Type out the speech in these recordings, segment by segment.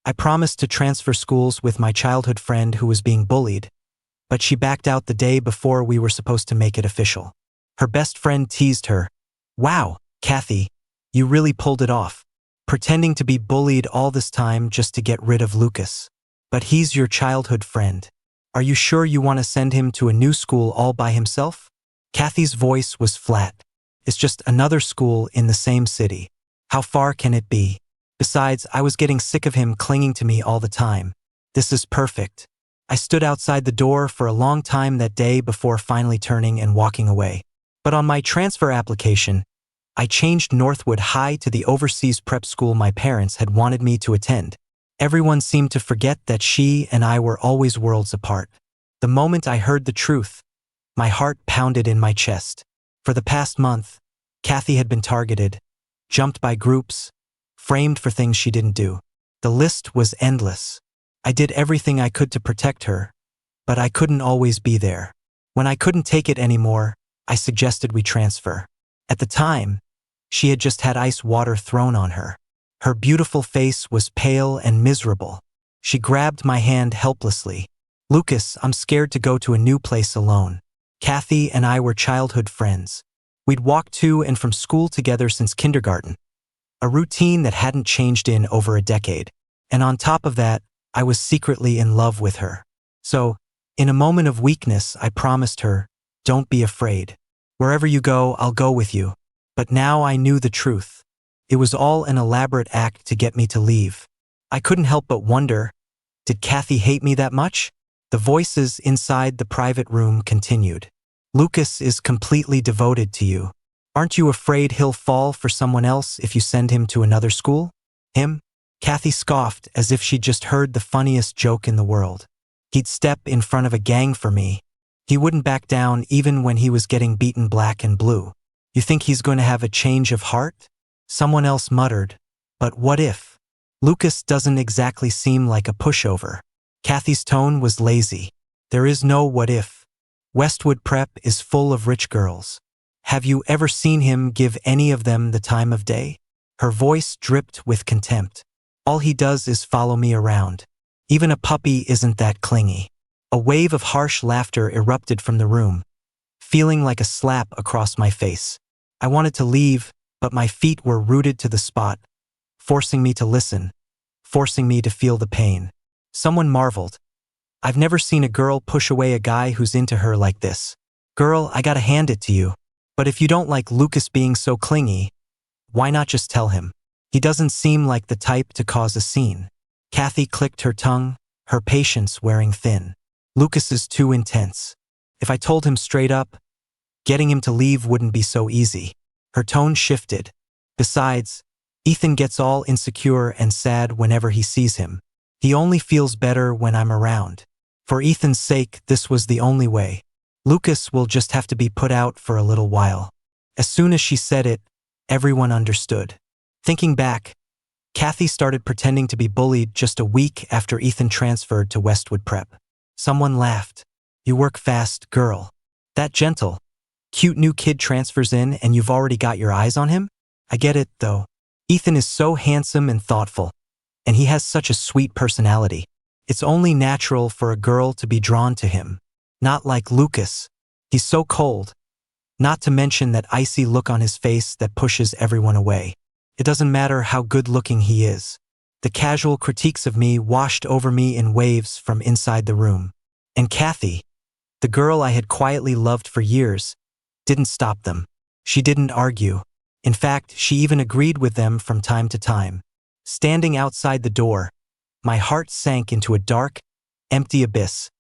I promised to transfer schools with my childhood friend who was being bullied, but she backed out the day before we were supposed to make it official. Her best friend teased her. Wow, Kathy, you really pulled it off. Pretending to be bullied all this time just to get rid of Lucas. But he's your childhood friend. Are you sure you want to send him to a new school all by himself? Kathy's voice was flat. It's just another school in the same city. How far can it be? Besides, I was getting sick of him clinging to me all the time. This is perfect. I stood outside the door for a long time that day before finally turning and walking away. But on my transfer application, I changed Northwood High to the overseas prep school my parents had wanted me to attend. Everyone seemed to forget that she and I were always worlds apart. The moment I heard the truth, my heart pounded in my chest. For the past month, Kathy had been targeted, jumped by groups, framed for things she didn't do. The list was endless. I did everything I could to protect her, but I couldn't always be there. When I couldn't take it anymore, I suggested we transfer. At the time, she had just had ice water thrown on her. Her beautiful face was pale and miserable. She grabbed my hand helplessly. Lucas, I'm scared to go to a new place alone. Kathy and I were childhood friends. We'd walked to and from school together since kindergarten, a routine that hadn't changed in over a decade. And on top of that, I was secretly in love with her. So, in a moment of weakness, I promised her, don't be afraid. Wherever you go, I'll go with you. But now I knew the truth. It was all an elaborate act to get me to leave. I couldn't help but wonder, did Kathy hate me that much? The voices inside the private room continued. Lucas is completely devoted to you. Aren't you afraid he'll fall for someone else if you send him to another school? Him? Kathy scoffed as if she'd just heard the funniest joke in the world. He'd step in front of a gang for me. He wouldn't back down even when he was getting beaten black and blue. You think he's going to have a change of heart? Someone else muttered, but what if? Lucas doesn't exactly seem like a pushover. Kathy's tone was lazy. There is no what if. Westwood Prep is full of rich girls. Have you ever seen him give any of them the time of day? Her voice dripped with contempt. All he does is follow me around. Even a puppy isn't that clingy. A wave of harsh laughter erupted from the room, feeling like a slap across my face. I wanted to leave, but my feet were rooted to the spot, forcing me to listen, forcing me to feel the pain. Someone marveled. I've never seen a girl push away a guy who's into her like this. Girl, I gotta hand it to you. But if you don't like Lucas being so clingy, why not just tell him? He doesn't seem like the type to cause a scene. Kathy clicked her tongue, her patience wearing thin. Lucas is too intense. If I told him straight up, getting him to leave wouldn't be so easy. Her tone shifted. Besides, Ethan gets all insecure and sad whenever he sees him. He only feels better when I'm around. For Ethan's sake, this was the only way. Lucas will just have to be put out for a little while. As soon as she said it, everyone understood. Thinking back, Kathy started pretending to be bullied just a week after Ethan transferred to Westwood Prep. Someone laughed. You work fast, girl. That gentle, cute new kid transfers in and you've already got your eyes on him? I get it, though. Ethan is so handsome and thoughtful, and he has such a sweet personality. It's only natural for a girl to be drawn to him. Not like Lucas. He's so cold. Not to mention that icy look on his face that pushes everyone away. It doesn't matter how good-looking he is. The casual critiques of me washed over me in waves from inside the room. And Kathy, the girl I had quietly loved for years, didn't stop them. She didn't argue. In fact, she even agreed with them from time to time. Standing outside the door, my heart sank into a dark, empty abyss,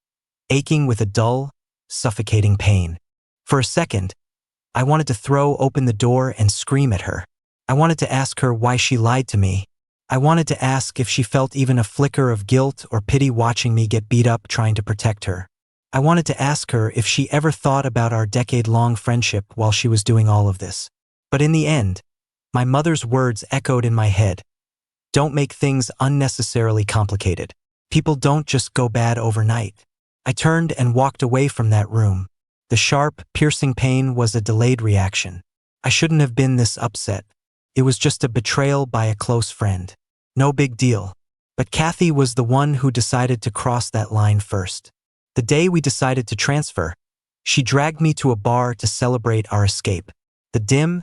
aching with a dull, suffocating pain. For a second, I wanted to throw open the door and scream at her. I wanted to ask her why she lied to me. I wanted to ask if she felt even a flicker of guilt or pity watching me get beat up trying to protect her. I wanted to ask her if she ever thought about our decade-long friendship while she was doing all of this. But in the end, my mother's words echoed in my head. Don't make things unnecessarily complicated. People don't just go bad overnight. I turned and walked away from that room. The sharp, piercing pain was a delayed reaction. I shouldn't have been this upset. It was just a betrayal by a close friend. No big deal. But Kathy was the one who decided to cross that line first. The day we decided to transfer, she dragged me to a bar to celebrate our escape. The dim,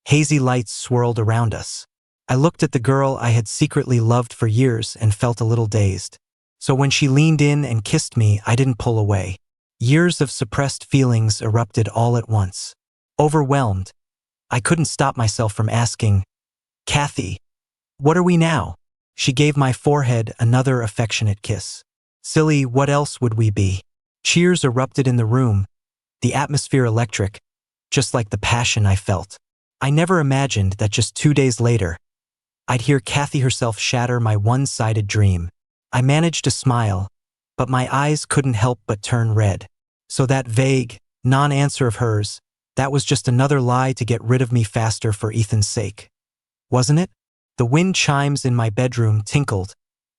hazy lights swirled around us. I looked at the girl I had secretly loved for years and felt a little dazed. So when she leaned in and kissed me, I didn't pull away. Years of suppressed feelings erupted all at once. Overwhelmed, I couldn't stop myself from asking, "Kathy, what are we now?" She gave my forehead another affectionate kiss. Silly, what else would we be? Cheers erupted in the room, the atmosphere electric, just like the passion I felt. I never imagined that just 2 days later, I'd hear Kathy herself shatter my one-sided dream. I managed to smile, but my eyes couldn't help but turn red. So that vague, non-answer of hers, that was just another lie to get rid of me faster for Ethan's sake. Wasn't it? The wind chimes in my bedroom tinkled,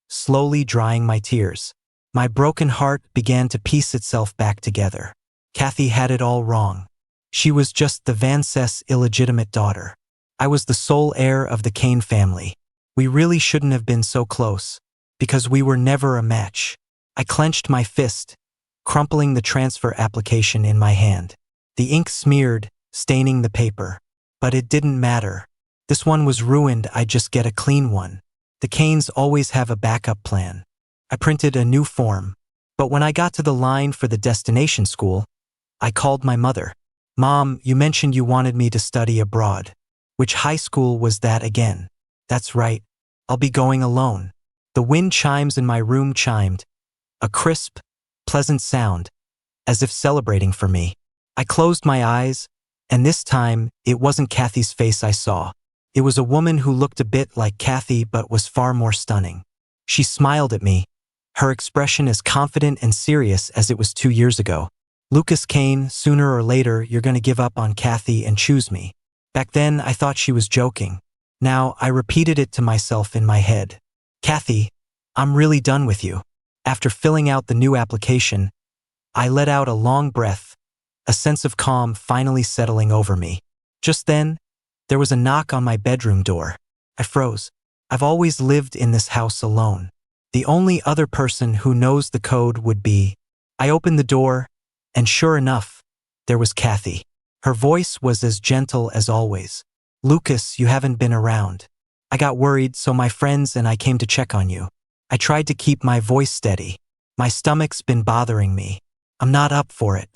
slowly drying my tears. My broken heart began to piece itself back together. Kathy had it all wrong. She was just the Vance's illegitimate daughter. I was the sole heir of the Kane family. We really shouldn't have been so close, because we were never a match. I clenched my fist, crumpling the transfer application in my hand. The ink smeared, staining the paper. But it didn't matter. This one was ruined, I'd just get a clean one. The Kanes always have a backup plan. I printed a new form. But when I got to the line for the destination school, I called my mother. "Mom, you mentioned you wanted me to study abroad. Which high school was that again?" "That's right. I'll be going alone." The wind chimes in my room chimed, a crisp, pleasant sound, as if celebrating for me. I closed my eyes, and this time, it wasn't Kathy's face I saw. It was a woman who looked a bit like Kathy but was far more stunning. She smiled at me, her expression as confident and serious as it was 2 years ago. "Lucas Kane, sooner or later you're going to give up on Kathy and choose me." Back then, I thought she was joking. Now, I repeated it to myself in my head. "Kathy, I'm really done with you." After filling out the new application, I let out a long breath, a sense of calm finally settling over me. Just then, there was a knock on my bedroom door. I froze. I've always lived in this house alone. The only other person who knows the code would be. I opened the door, and sure enough, there was Kathy. Her voice was as gentle as always. "Lucas, you haven't been around. I got worried, so my friends and I came to check on you." I tried to keep my voice steady. "My stomach's been bothering me. I'm not up for it."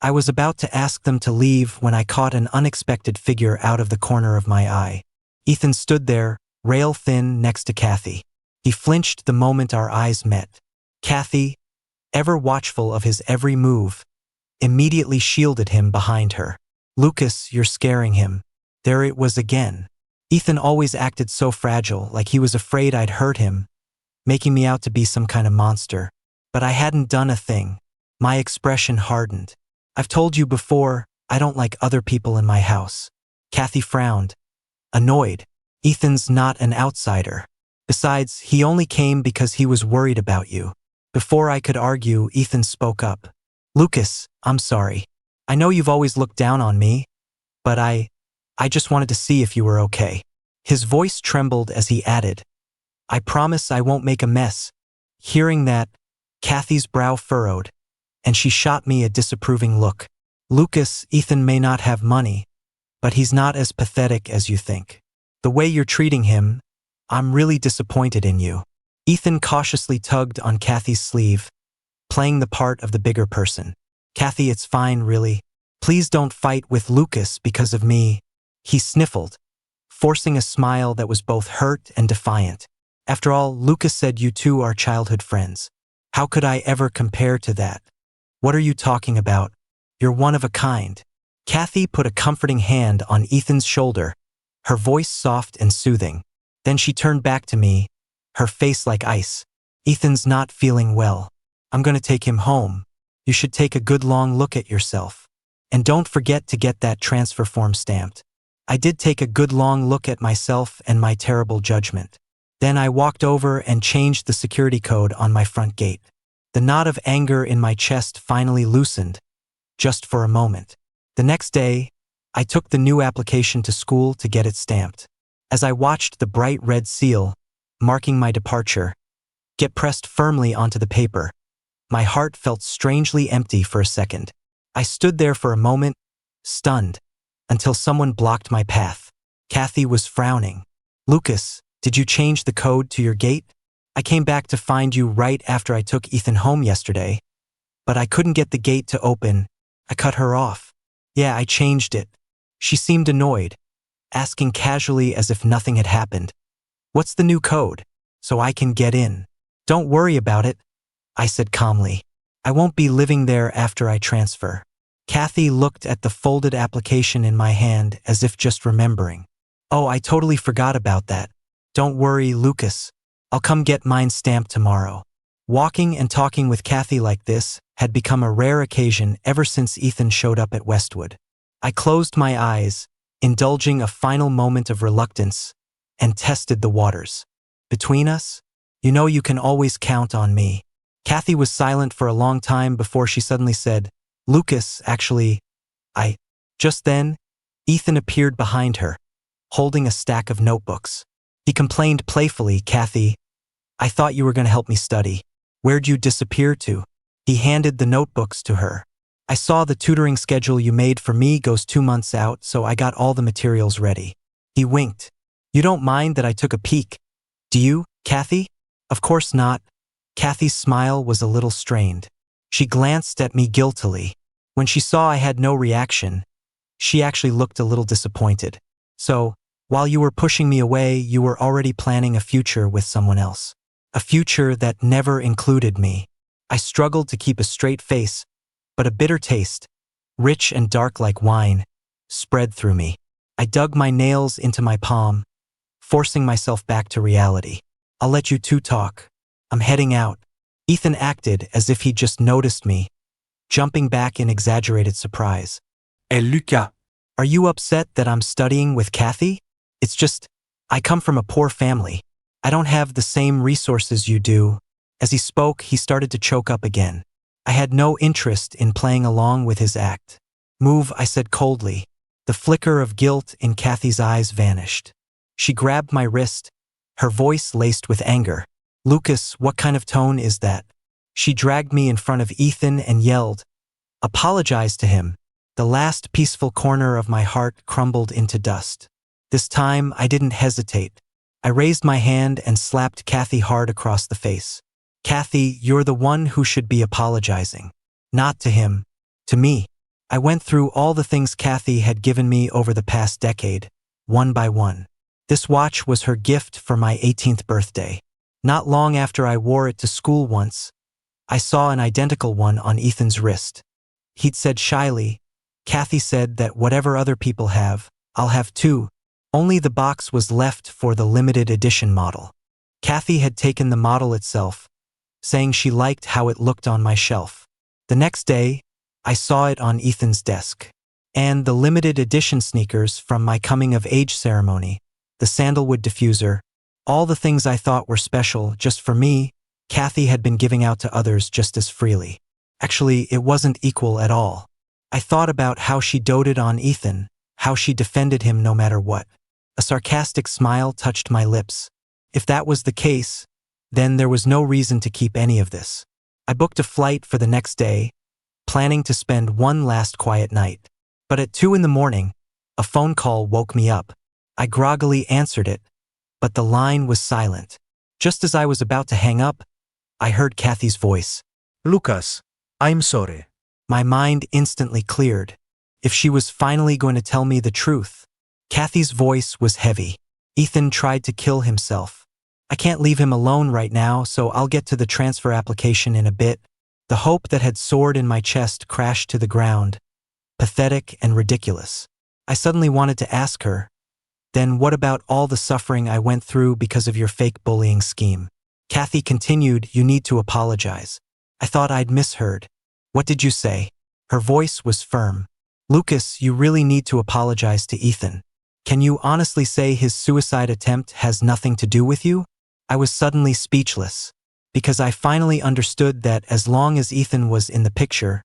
I was about to ask them to leave when I caught an unexpected figure out of the corner of my eye. Ethan stood there, rail-thin, next to Kathy. He flinched the moment our eyes met. Kathy, ever watchful of his every move, immediately shielded him behind her. "Lucas, you're scaring him." There it was again. Ethan always acted so fragile, like he was afraid I'd hurt him, making me out to be some kind of monster. But I hadn't done a thing. My expression hardened. "I've told you before, I don't like other people in my house." Kathy frowned, annoyed. "Ethan's not an outsider. Besides, he only came because he was worried about you." Before I could argue, Ethan spoke up. "Lucas, I'm sorry. I know you've always looked down on me, but I just wanted to see if you were okay." His voice trembled as he added, "I promise I won't make a mess." Hearing that, Kathy's brow furrowed, and she shot me a disapproving look. "Lucas, Ethan may not have money, but he's not as pathetic as you think. The way you're treating him, I'm really disappointed in you." Ethan cautiously tugged on Kathy's sleeve, playing the part of the bigger person. "Kathy, it's fine, really. Please don't fight with Lucas because of me." He sniffled, forcing a smile that was both hurt and defiant. "After all, Lucas said you two are childhood friends. How could I ever compare to that? What are you talking about? You're one of a kind." Kathy put a comforting hand on Ethan's shoulder, her voice soft and soothing. Then she turned back to me, her face like ice. "Ethan's not feeling well. I'm going to take him home. You should take a good long look at yourself. And don't forget to get that transfer form stamped." I did take a good long look at myself and my terrible judgment. Then I walked over and changed the security code on my front gate. The knot of anger in my chest finally loosened, just for a moment. The next day, I took the new application to school to get it stamped. As I watched the bright red seal, marking my departure, get pressed firmly onto the paper. My heart felt strangely empty for a second. I stood there for a moment, stunned, until someone blocked my path. Kathy was frowning. "Lucas, did you change the code to your gate? I came back to find you right after I took Ethan home yesterday, but I couldn't get the gate to open." I cut her off. "Yeah, I changed it." She seemed annoyed, asking casually as if nothing had happened. "What's the new code? So I can get in." "Don't worry about it," I said calmly. "I won't be living there after I transfer." Kathy looked at the folded application in my hand as if just remembering. "Oh, I totally forgot about that. Don't worry, Lucas. I'll come get mine stamped tomorrow." Walking and talking with Kathy like this had become a rare occasion ever since Ethan showed up at Westwood. I closed my eyes, indulging a final moment of reluctance, and tested the waters. "Between us, you know you can always count on me." Kathy was silent for a long time before she suddenly said, "Lucas, actually, I..." Just then, Ethan appeared behind her, holding a stack of notebooks. He complained playfully, "Kathy, I thought you were going to help me study. Where'd you disappear to?" He handed the notebooks to her. "I saw the tutoring schedule you made for me goes 2 months out, so I got all the materials ready." He winked. "You don't mind that I took a peek, do you, Kathy?" "Of course not." Kathy's smile was a little strained. She glanced at me guiltily. When she saw I had no reaction, she actually looked a little disappointed. "So, while you were pushing me away, you were already planning a future with someone else. A future that never included me." I struggled to keep a straight face, but a bitter taste, rich and dark like wine, spread through me. I dug my nails into my palm, forcing myself back to reality. "I'll let you two talk. I'm heading out." Ethan acted as if he'd just noticed me, jumping back in exaggerated surprise. Hey, Lucas. "Are you upset that I'm studying with Kathy? It's just, I come from a poor family. I don't have the same resources you do." As he spoke, he started to choke up again. I had no interest in playing along with his act. "Move," I said coldly. The flicker of guilt in Kathy's eyes vanished. She grabbed my wrist, her voice laced with anger. "Lucas, what kind of tone is that?" She dragged me in front of Ethan and yelled, "Apologize to him." The last peaceful corner of my heart crumbled into dust. This time, I didn't hesitate. I raised my hand and slapped Kathy hard across the face. "Kathy, you're the one who should be apologizing. Not to him. To me." I went through all the things Kathy had given me over the past decade, one by one. This watch was her gift for my 18th birthday. Not long after I wore it to school once, I saw an identical one on Ethan's wrist. He'd said shyly, "Kathy said that whatever other people have, I'll have too." Only the box was left for the limited edition model. Kathy had taken the model itself, saying she liked how it looked on my shelf. The next day, I saw it on Ethan's desk. And the limited edition sneakers from my coming-of-age ceremony, the sandalwood diffuser, all the things I thought were special just for me, Kathy had been giving out to others just as freely. Actually, it wasn't equal at all. I thought about how she doted on Ethan, how she defended him no matter what. A sarcastic smile touched my lips. If that was the case, then there was no reason to keep any of this. I booked a flight for the next day, planning to spend one last quiet night. But at 2 in the morning, a phone call woke me up. I groggily answered it, but the line was silent. Just as I was about to hang up, I heard Kathy's voice. "Lucas, I'm sorry." My mind instantly cleared. If she was finally going to tell me the truth. Kathy's voice was heavy. "Ethan tried to kill himself. I can't leave him alone right now, so I'll get to the transfer application in a bit." The hope that had soared in my chest crashed to the ground, pathetic and ridiculous. I suddenly wanted to ask her, "Then what about all the suffering I went through because of your fake bullying scheme?" Kathy continued, "You need to apologize." I thought I'd misheard. "What did you say?" Her voice was firm. "Lucas, you really need to apologize to Ethan. Can you honestly say his suicide attempt has nothing to do with you?" I was suddenly speechless, because I finally understood that as long as Ethan was in the picture,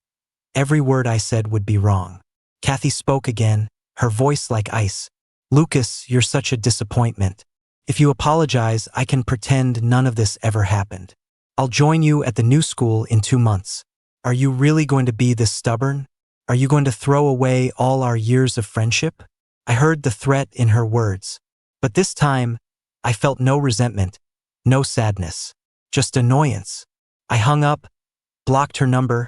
every word I said would be wrong. Kathy spoke again, her voice like ice. "Lucas, you're such a disappointment. If you apologize, I can pretend none of this ever happened." I'll join you at the new school in 2 months. Are you really going to be this stubborn? Are you going to throw away all our years of friendship? I heard the threat in her words. But this time, I felt no resentment, no sadness, just annoyance. I hung up, blocked her number,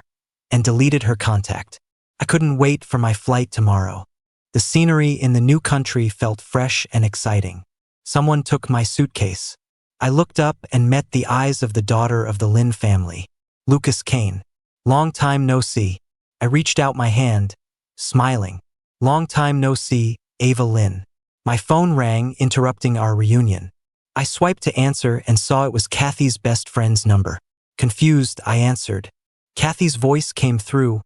and deleted her contact. I couldn't wait for my flight tomorrow. The scenery in the new country felt fresh and exciting. Someone took my suitcase. I looked up and met the eyes of the daughter of the Lin family, Lucas Kane. Long time no see. I reached out my hand, smiling. Long time no see, Ava Lin. My phone rang, interrupting our reunion. I swiped to answer and saw it was Kathy's best friend's number. Confused, I answered. Kathy's voice came through,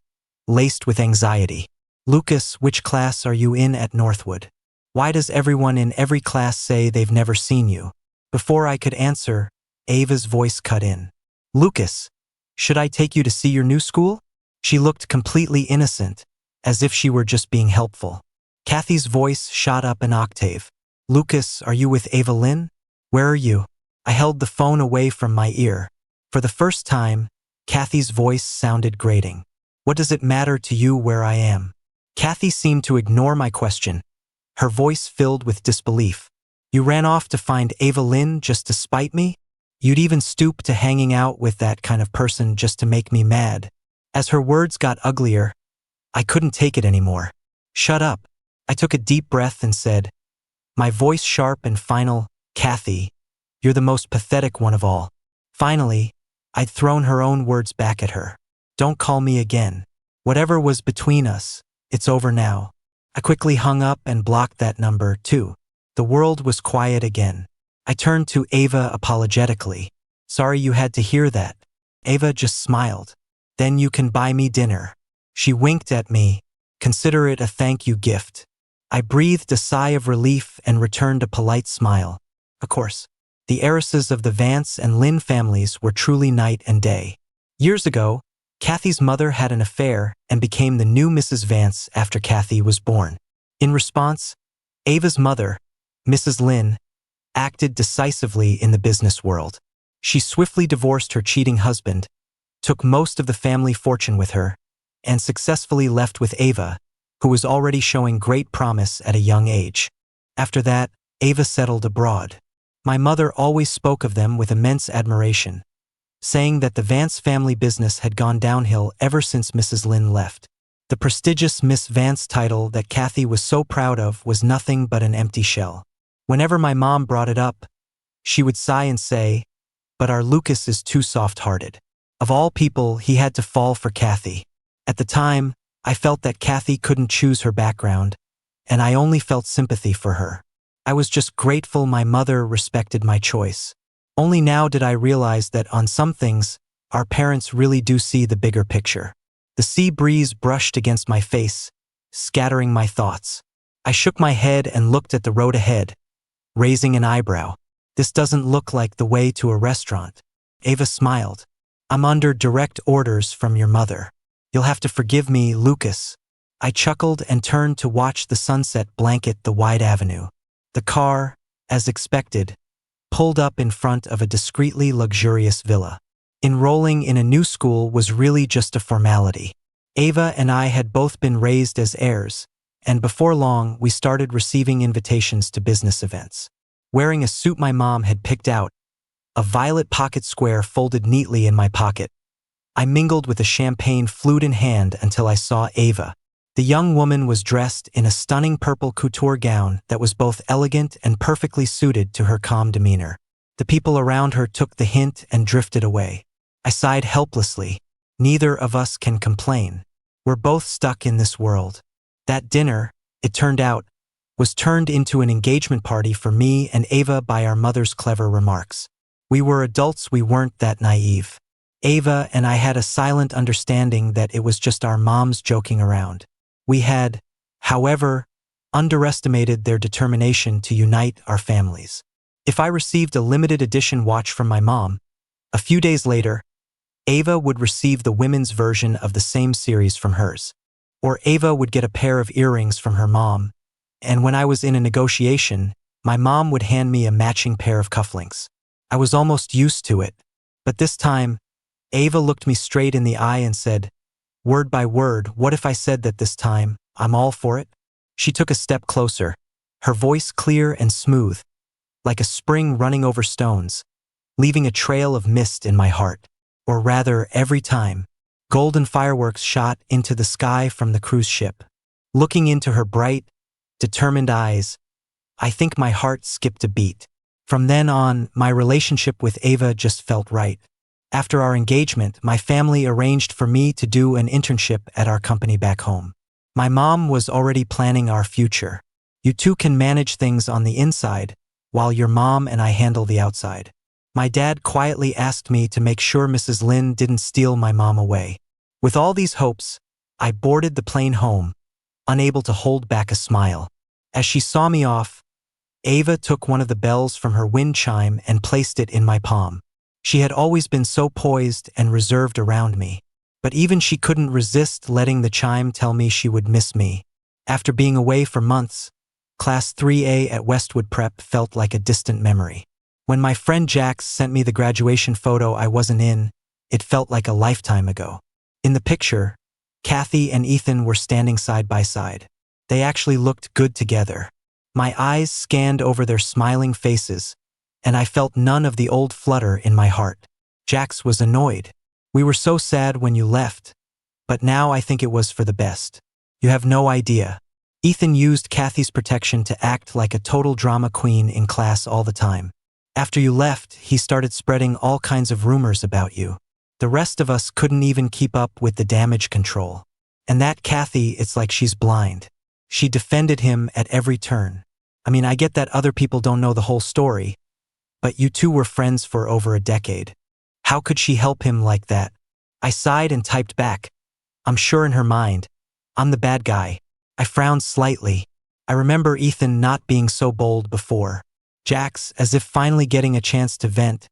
laced with anxiety. Lucas, which class are you in at Northwood? Why does everyone in every class say they've never seen you? Before I could answer, Ava's voice cut in. Lucas, should I take you to see your new school? She looked completely innocent, as if she were just being helpful. Kathy's voice shot up an octave. Lucas, are you with Ava Lin? Where are you? I held the phone away from my ear. For the first time, Kathy's voice sounded grating. What does it matter to you where I am? Kathy seemed to ignore my question, her voice filled with disbelief. You ran off to find Ava Lin just to spite me? You'd even stoop to hanging out with that kind of person just to make me mad. As her words got uglier, I couldn't take it anymore. Shut up. I took a deep breath and said, my voice sharp and final, Kathy, you're the most pathetic one of all. Finally, I'd thrown her own words back at her. Don't call me again. Whatever was between us, it's over now. I quickly hung up and blocked that number, too. The world was quiet again. I turned to Ava apologetically. Sorry you had to hear that. Ava just smiled. Then you can buy me dinner. She winked at me. Consider it a thank you gift. I breathed a sigh of relief and returned a polite smile. Of course, the heiresses of the Vance and Lin families were truly night and day. Years ago, Kathy's mother had an affair and became the new Mrs. Vance after Kathy was born. In response, Ava's mother, Mrs. Lin, acted decisively in the business world. She swiftly divorced her cheating husband, took most of the family fortune with her, and successfully left with Ava, who was already showing great promise at a young age. After that, Ava settled abroad. My mother always spoke of them with immense admiration, saying that the Vance family business had gone downhill ever since Mrs. Lin left. The prestigious Miss Vance title that Kathy was so proud of was nothing but an empty shell. Whenever my mom brought it up, she would sigh and say, but our Lucas is too soft-hearted. Of all people, he had to fall for Kathy. At the time, I felt that Kathy couldn't choose her background, and I only felt sympathy for her. I was just grateful my mother respected my choice. Only now did I realize that on some things, our parents really do see the bigger picture. The sea breeze brushed against my face, scattering my thoughts. I shook my head and looked at the road ahead, raising an eyebrow. This doesn't look like the way to a restaurant. Ava smiled. I'm under direct orders from your mother. You'll have to forgive me, Lucas. I chuckled and turned to watch the sunset blanket the wide avenue. The car, as expected, pulled up in front of a discreetly luxurious villa. Enrolling in a new school was really just a formality. Ava and I had both been raised as heirs, and before long we started receiving invitations to business events. Wearing a suit my mom had picked out, a violet pocket square folded neatly in my pocket, I mingled with a champagne flute in hand until I saw Ava. The young woman was dressed in a stunning purple couture gown that was both elegant and perfectly suited to her calm demeanor. The people around her took the hint and drifted away. I sighed helplessly. Neither of us can complain. We're both stuck in this world. That dinner, it turned out, was turned into an engagement party for me and Ava by our mother's clever remarks. We were adults, we weren't that naive. Ava and I had a silent understanding that it was just our moms joking around. We had, however, underestimated their determination to unite our families. If I received a limited edition watch from my mom, a few days later, Ava would receive the women's version of the same series from hers. Or Ava would get a pair of earrings from her mom, and when I was in a negotiation, my mom would hand me a matching pair of cufflinks. I was almost used to it, But this time, Ava looked me straight in the eye and said, word by word, what if I said that this time, I'm all for it? She took a step closer, her voice clear and smooth, like a spring running over stones, leaving a trail of mist in my heart. Or rather, every time, golden fireworks shot into the sky from the cruise ship. Looking into her bright, determined eyes, I think my heart skipped a beat. From then on, my relationship with Ava just felt right. After our engagement, my family arranged for me to do an internship at our company back home. My mom was already planning our future. You two can manage things on the inside, while your mom and I handle the outside. My dad quietly asked me to make sure Mrs. Lin didn't steal my mom away. With all these hopes, I boarded the plane home, unable to hold back a smile. As she saw me off, Ava took one of the bells from her wind chime and placed it in my palm. She had always been so poised and reserved around me, but even she couldn't resist letting the chime tell me she would miss me. After being away for months, Class 3A at Westwood Prep felt like a distant memory. When my friend Jax sent me the graduation photo I wasn't in, it felt like a lifetime ago. In the picture, Kathy and Ethan were standing side by side. They actually looked good together. My eyes scanned over their smiling faces, and I felt none of the old flutter in my heart. Jax was annoyed. We were so sad when you left, but now I think it was for the best. You have no idea. Ethan used Kathy's protection to act like a total drama queen in class all the time. After you left, he started spreading all kinds of rumors about you. The rest of us couldn't even keep up with the damage control. And that Kathy, it's like she's blind. She defended him at every turn. I mean, I get that other people don't know the whole story, but you two were friends for over a decade. How could she help him like that? I sighed and typed back. I'm sure in her mind, I'm the bad guy. I frowned slightly. I remember Ethan not being so bold before. Jax, as if finally getting a chance to vent,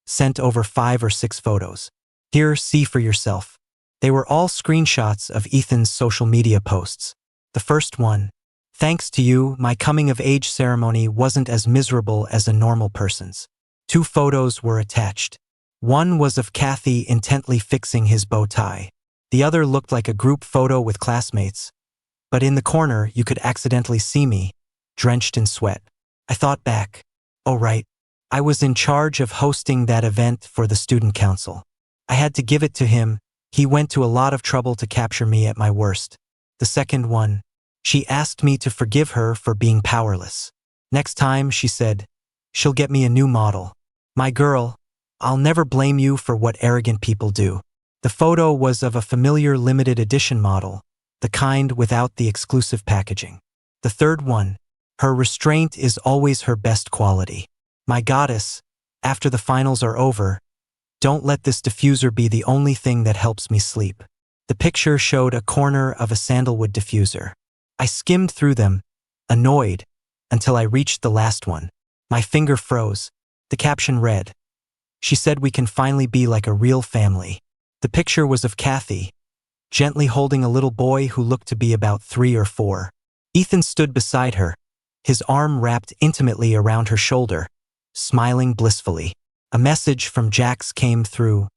sent over 5 or 6 photos. Here, see for yourself. They were all screenshots of Ethan's social media posts. The first one, thanks to you, my coming-of-age ceremony wasn't as miserable as a normal person's. 2 photos were attached. One was of Kathy intently fixing his bow tie. The other looked like a group photo with classmates. But in the corner, you could accidentally see me, drenched in sweat. I thought back. Oh right, I was in charge of hosting that event for the student council. I had to give it to him. He went to a lot of trouble to capture me at my worst. The second one, she asked me to forgive her for being powerless. Next time, she said, she'll get me a new model. My girl, I'll never blame you for what arrogant people do. The photo was of a familiar limited edition model, the kind without the exclusive packaging. The third one, her restraint is always her best quality. My goddess, after the finals are over, don't let this diffuser be the only thing that helps me sleep. The picture showed a corner of a sandalwood diffuser. I skimmed through them, annoyed, until I reached the last one. My finger froze. The caption read, she said we can finally be like a real family. The picture was of Kathy, gently holding a little boy who looked to be about 3 or 4. Ethan stood beside her, his arm wrapped intimately around her shoulder, smiling blissfully. A message from Jax came through.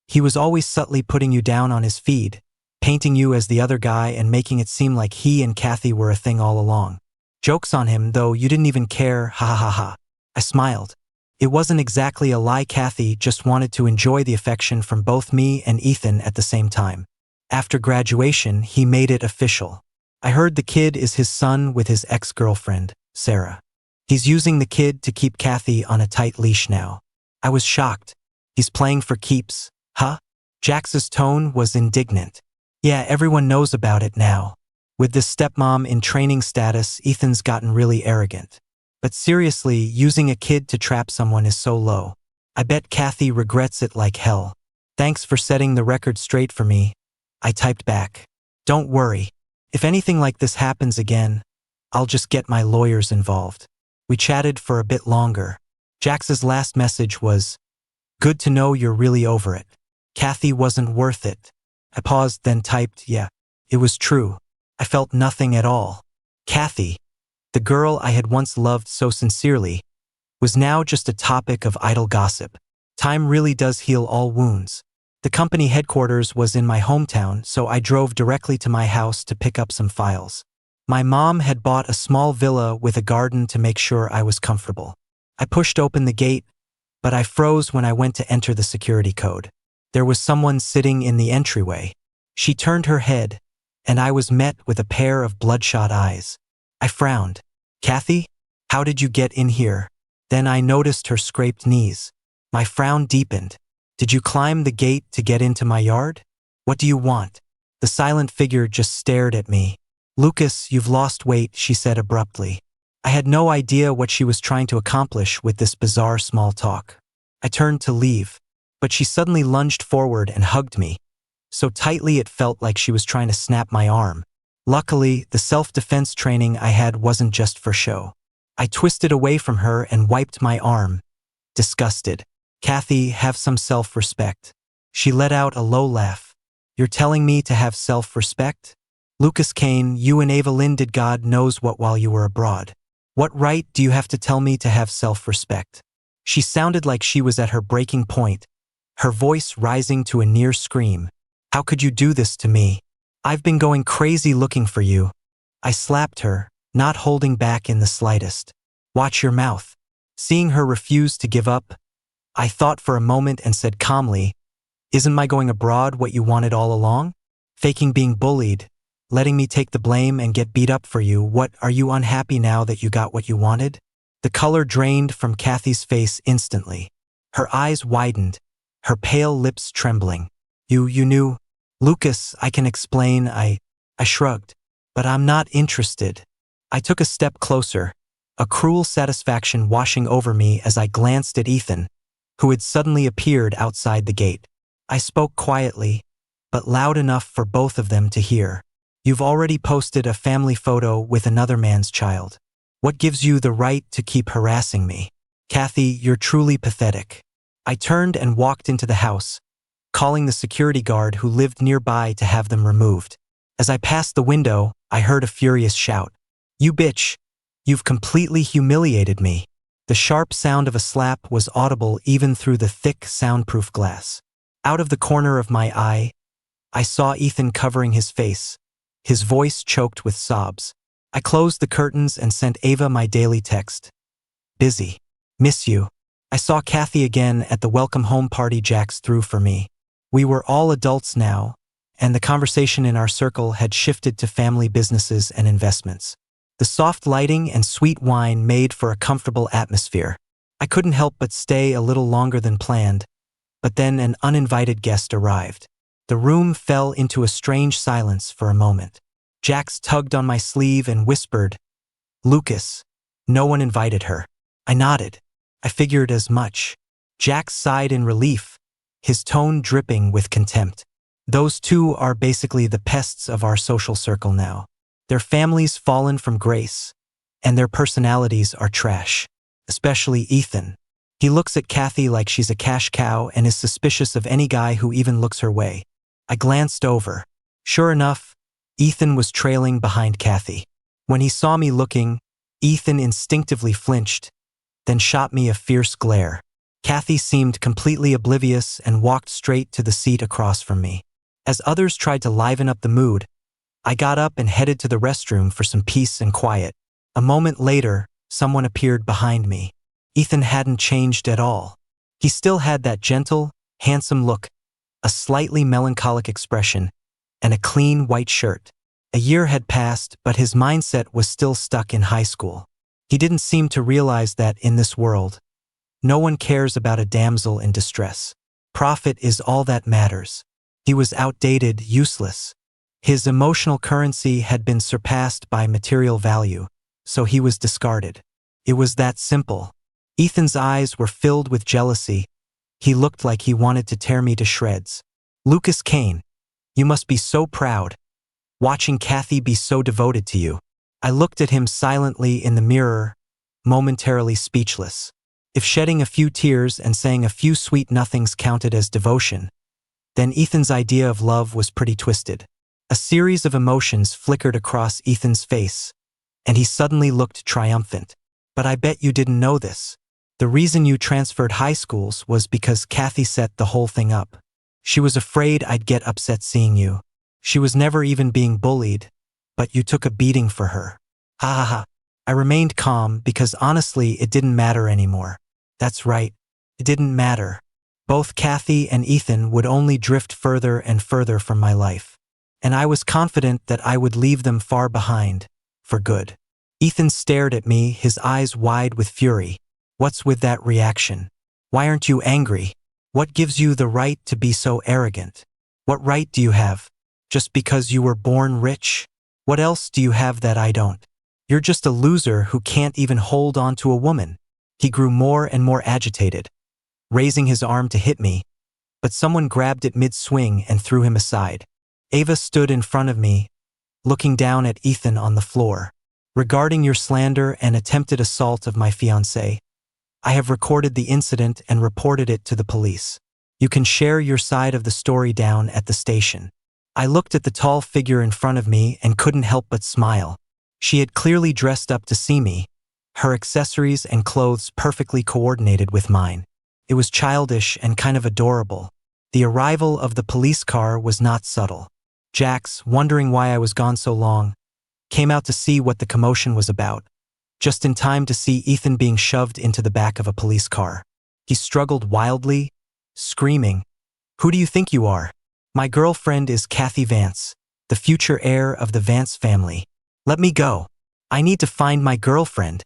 He was always subtly putting you down on his feed, painting you as the other guy and making it seem like he and Kathy were a thing all along. Jokes on him, though, you didn't even care, ha ha ha ha. I smiled. It wasn't exactly a lie. Kathy just wanted to enjoy the affection from both me and Ethan at the same time. After graduation, he made it official. I heard the kid is his son with his ex-girlfriend, Sarah. He's using the kid to keep Kathy on a tight leash now. I was shocked. He's playing for keeps, huh? Jax's tone was indignant. Yeah, everyone knows about it now. With this stepmom in training status, Ethan's gotten really arrogant. But seriously, using a kid to trap someone is so low. I bet Kathy regrets it like hell. Thanks for setting the record straight for me. I typed back. Don't worry. If anything like this happens again, I'll just get my lawyers involved. We chatted for a bit longer. Jax's last message was, good to know you're really over it. Kathy wasn't worth it. I paused, then typed, yeah, it was true. I felt nothing at all. Kathy, the girl I had once loved so sincerely, was now just a topic of idle gossip. Time really does heal all wounds. The company headquarters was in my hometown, so I drove directly to my house to pick up some files. My mom had bought a small villa with a garden to make sure I was comfortable. I pushed open the gate, but I froze when I went to enter the security code. There was someone sitting in the entryway. She turned her head, and I was met with a pair of bloodshot eyes. I frowned. "Kathy? How did you get in here?" Then I noticed her scraped knees. My frown deepened. "Did you climb the gate to get into my yard? What do you want?" The silent figure just stared at me. "Lucas, you've lost weight," she said abruptly. I had no idea what she was trying to accomplish with this bizarre small talk. I turned to leave, but she suddenly lunged forward and hugged me, so tightly it felt like she was trying to snap my arm. Luckily, the self-defense training I had wasn't just for show. I twisted away from her and wiped my arm, disgusted. "Kathy, have some self-respect." She let out a low laugh. "You're telling me to have self-respect? Lucas Kane, you and Evelyn did God knows what while you were abroad. What right do you have to tell me to have self-respect?" She sounded like she was at her breaking point, her voice rising to a near scream. "How could you do this to me? I've been going crazy looking for you." I slapped her, not holding back in the slightest. "Watch your mouth." Seeing her refuse to give up, I thought for a moment and said calmly, "Isn't my going abroad what you wanted all along? Faking being bullied, letting me take the blame and get beat up for you. What, are you unhappy now that you got what you wanted?" The color drained from Kathy's face instantly. Her eyes widened, her pale lips trembling. You knew?" "Lucas, I can explain." I shrugged. "But I'm not interested." I took a step closer, a cruel satisfaction washing over me as I glanced at Ethan, who had suddenly appeared outside the gate. I spoke quietly, but loud enough for both of them to hear. "You've already posted a family photo with another man's child. What gives you the right to keep harassing me? Kathy, you're truly pathetic." I turned and walked into the house, calling the security guard who lived nearby to have them removed. As I passed the window, I heard a furious shout. "You bitch! You've completely humiliated me." The sharp sound of a slap was audible even through the thick, soundproof glass. Out of the corner of my eye, I saw Ethan covering his face, his voice choked with sobs. I closed the curtains and sent Ava my daily text. "Busy. Miss you." I saw Kathy again at the welcome home party Jax threw for me. We were all adults now, and the conversation in our circle had shifted to family businesses and investments. The soft lighting and sweet wine made for a comfortable atmosphere. I couldn't help but stay a little longer than planned, but then an uninvited guest arrived. The room fell into a strange silence for a moment. Jax tugged on my sleeve and whispered, "Lucas." No one invited her. I nodded. I figured as much. Jax sighed in relief, his tone dripping with contempt. "Those two are basically the pests of our social circle now. Their families fallen from grace, and their personalities are trash. Especially Ethan. He looks at Kathy like she's a cash cow and is suspicious of any guy who even looks her way." I glanced over. Sure enough, Ethan was trailing behind Kathy. When he saw me looking, Ethan instinctively flinched, then shot me a fierce glare. Kathy seemed completely oblivious and walked straight to the seat across from me. As others tried to liven up the mood, I got up and headed to the restroom for some peace and quiet. A moment later, someone appeared behind me. Ethan hadn't changed at all. He still had that gentle, handsome look, a slightly melancholic expression, and a clean white shirt. A year had passed, but his mindset was still stuck in high school. He didn't seem to realize that in this world, no one cares about a damsel in distress. Profit is all that matters. He was outdated, useless. His emotional currency had been surpassed by material value, so he was discarded. It was that simple. Ethan's eyes were filled with jealousy. He looked like he wanted to tear me to shreds. "Lucas Kane, you must be so proud, watching Kathy be so devoted to you." I looked at him silently in the mirror, momentarily speechless. If shedding a few tears and saying a few sweet nothings counted as devotion, then Ethan's idea of love was pretty twisted. A series of emotions flickered across Ethan's face, and he suddenly looked triumphant. "But I bet you didn't know this. The reason you transferred high schools was because Kathy set the whole thing up. She was afraid I'd get upset seeing you. She was never even being bullied, but you took a beating for her. Ha ha ha. I remained calm because honestly it didn't matter anymore. That's right. It didn't matter. Both Kathy and Ethan would only drift further and further from my life. And I was confident that I would leave them far behind, for good. Ethan stared at me, his eyes wide with fury. What's with that reaction? Why aren't you angry? What gives you the right to be so arrogant? What right do you have? Just because you were born rich? What else do you have that I don't? You're just a loser who can't even hold on to a woman. He grew more and more agitated, raising his arm to hit me, but someone grabbed it mid-swing and threw him aside. Ava stood in front of me, looking down at Ethan on the floor. Regarding your slander and attempted assault of my fiancé, I have recorded the incident and reported it to the police. You can share your side of the story down at the station. I looked at the tall figure in front of me and couldn't help but smile. She had clearly dressed up to see me, her accessories and clothes perfectly coordinated with mine. It was childish and kind of adorable. The arrival of the police car was not subtle. Jax, wondering why I was gone so long, came out to see what the commotion was about, just in time to see Ethan being shoved into the back of a police car. He struggled wildly, screaming, "Who do you think you are? My girlfriend is Kathy Vance, the future heir of the Vance family. Let me go. I need to find my girlfriend."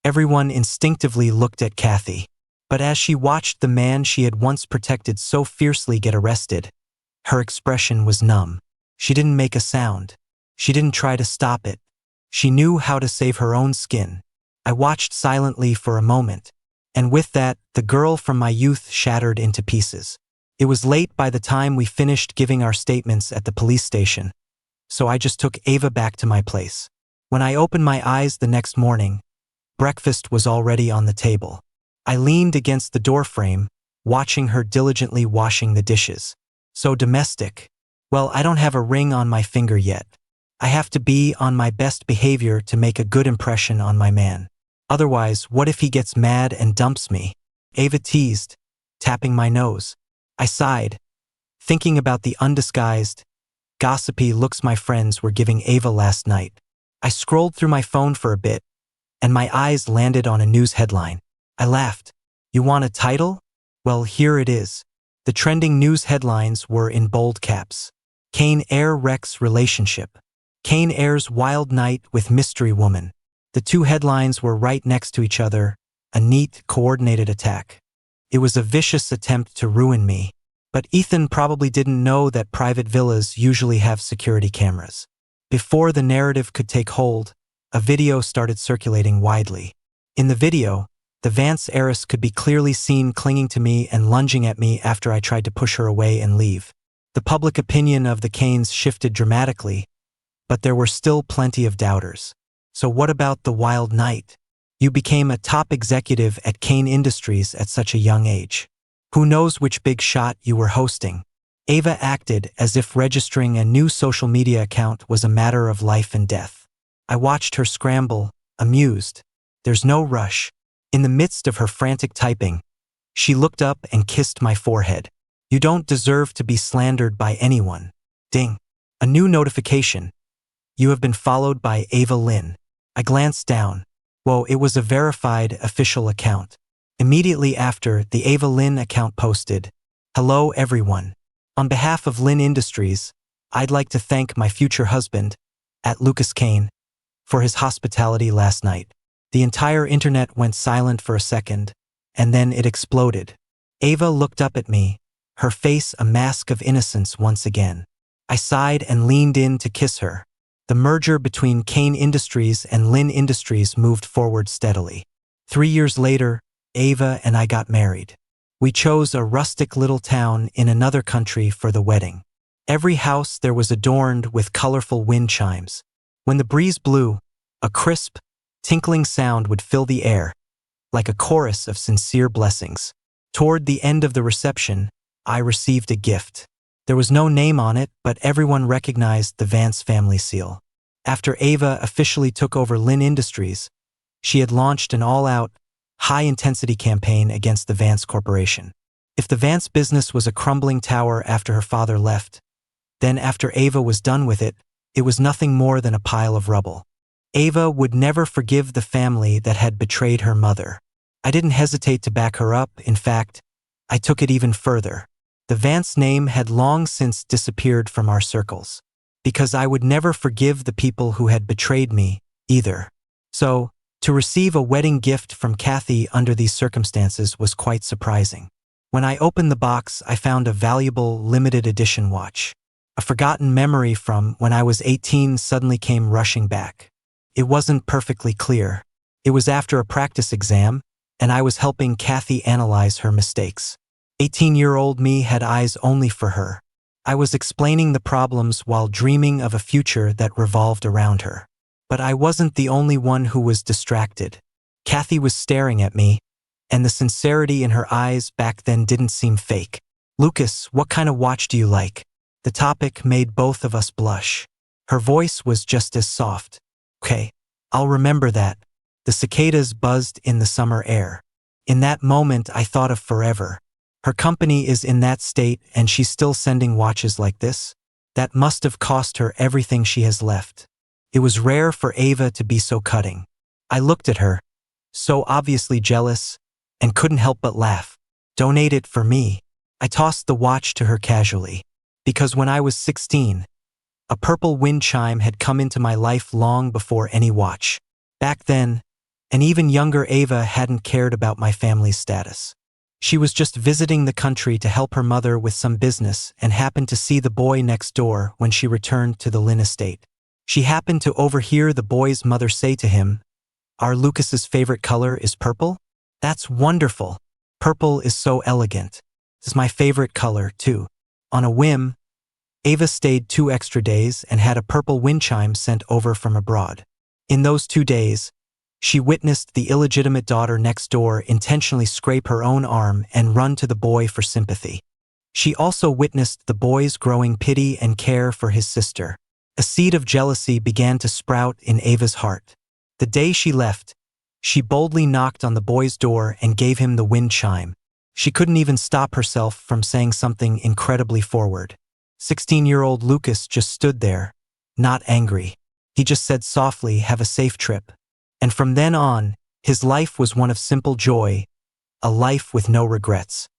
Everyone instinctively looked at Kathy. But as she watched the man she had once protected so fiercely get arrested, her expression was numb. She didn't make a sound. She didn't try to stop it. She knew how to save her own skin. I watched silently for a moment, and with that, the girl from my youth shattered into pieces. It was late by the time we finished giving our statements at the police station, so I just took Ava back to my place. When I opened my eyes the next morning, breakfast was already on the table. I leaned against the doorframe, watching her diligently washing the dishes. So domestic. Well, I don't have a ring on my finger yet. I have to be on my best behavior to make a good impression on my man. Otherwise, what if he gets mad and dumps me? Ava teased, tapping my nose. I sighed, thinking about the undisguised, gossipy looks my friends were giving Ava last night. I scrolled through my phone for a bit, and my eyes landed on a news headline. I laughed. You want a title? Well, here it is. The trending news headlines were in bold caps. Kane Air wrecks relationship. Kane Air's wild night with mystery woman. The two headlines were right next to each other, a neat, coordinated attack. It was a vicious attempt to ruin me, but Ethan probably didn't know that private villas usually have security cameras. Before the narrative could take hold, a video started circulating widely. In the video, the Vance heiress could be clearly seen clinging to me and lunging at me after I tried to push her away and leave. The public opinion of the Kanes shifted dramatically, but there were still plenty of doubters. So what about the wild night? You became a top executive at Kane Industries at such a young age. Who knows which big shot you were hosting? Ava acted as if registering a new social media account was a matter of life and death. I watched her scramble, amused. There's no rush. In the midst of her frantic typing, she looked up and kissed my forehead. You don't deserve to be slandered by anyone. Ding. A new notification. You have been followed by Ava Lynn. I glanced down. Whoa, it was a verified, official account. Immediately after, the Ava Lynn account posted, "Hello everyone. On behalf of Lynn Industries, I'd like to thank my future husband, at Lucas Kane, for his hospitality last night." The entire internet went silent for a second, and then it exploded. Ava looked up at me, her face a mask of innocence once again. I sighed and leaned in to kiss her. The merger between Kane Industries and Lynn Industries moved forward steadily. 3 years later, Ava and I got married. We chose a rustic little town in another country for the wedding. Every house there was adorned with colorful wind chimes. When the breeze blew, a crisp, tinkling sound would fill the air, like a chorus of sincere blessings. Toward the end of the reception, I received a gift. There was no name on it, but everyone recognized the Vance family seal. After Ava officially took over Lynn Industries, she had launched an all-out, high-intensity campaign against the Vance Corporation. If the Vance business was a crumbling tower after her father left, then after Ava was done with it, it was nothing more than a pile of rubble. Ava would never forgive the family that had betrayed her mother. I didn't hesitate to back her up. In fact, I took it even further. The Vance name had long since disappeared from our circles, because I would never forgive the people who had betrayed me, either. So, to receive a wedding gift from Kathy under these circumstances was quite surprising. When I opened the box, I found a valuable limited edition watch. A forgotten memory from when I was 18 suddenly came rushing back. It wasn't perfectly clear. It was after a practice exam, and I was helping Kathy analyze her mistakes. 18-year-old me had eyes only for her. I was explaining the problems while dreaming of a future that revolved around her. But I wasn't the only one who was distracted. Kathy was staring at me, and the sincerity in her eyes back then didn't seem fake. "Lucas, what kind of watch do you like?" The topic made both of us blush. Her voice was just as soft. "Okay, I'll remember that." The cicadas buzzed in the summer air. In that moment, I thought of forever. Her company is in that state and she's still sending watches like this? That must have cost her everything she has left. It was rare for Ava to be so cutting. I looked at her, so obviously jealous, and couldn't help but laugh. "Donate it for me." I tossed the watch to her casually. Because when I was 16, a purple wind chime had come into my life long before any watch. Back then, an even younger Ava hadn't cared about my family's status. She was just visiting the country to help her mother with some business and happened to see the boy next door when she returned to the Lynn estate. She happened to overhear the boy's mother say to him, "Our Lucas's favorite color is purple? That's wonderful. Purple is so elegant. It's my favorite color, too." On a whim, Ava stayed 2 extra days and had a purple wind chime sent over from abroad. In those 2 days, she witnessed the illegitimate daughter next door intentionally scrape her own arm and run to the boy for sympathy. She also witnessed the boy's growing pity and care for his sister. A seed of jealousy began to sprout in Ava's heart. The day she left, she boldly knocked on the boy's door and gave him the wind chime. She couldn't even stop herself from saying something incredibly forward. 16-year-old Lucas just stood there, not angry. He just said softly, "Have a safe trip." And from then on, his life was one of simple joy, a life with no regrets.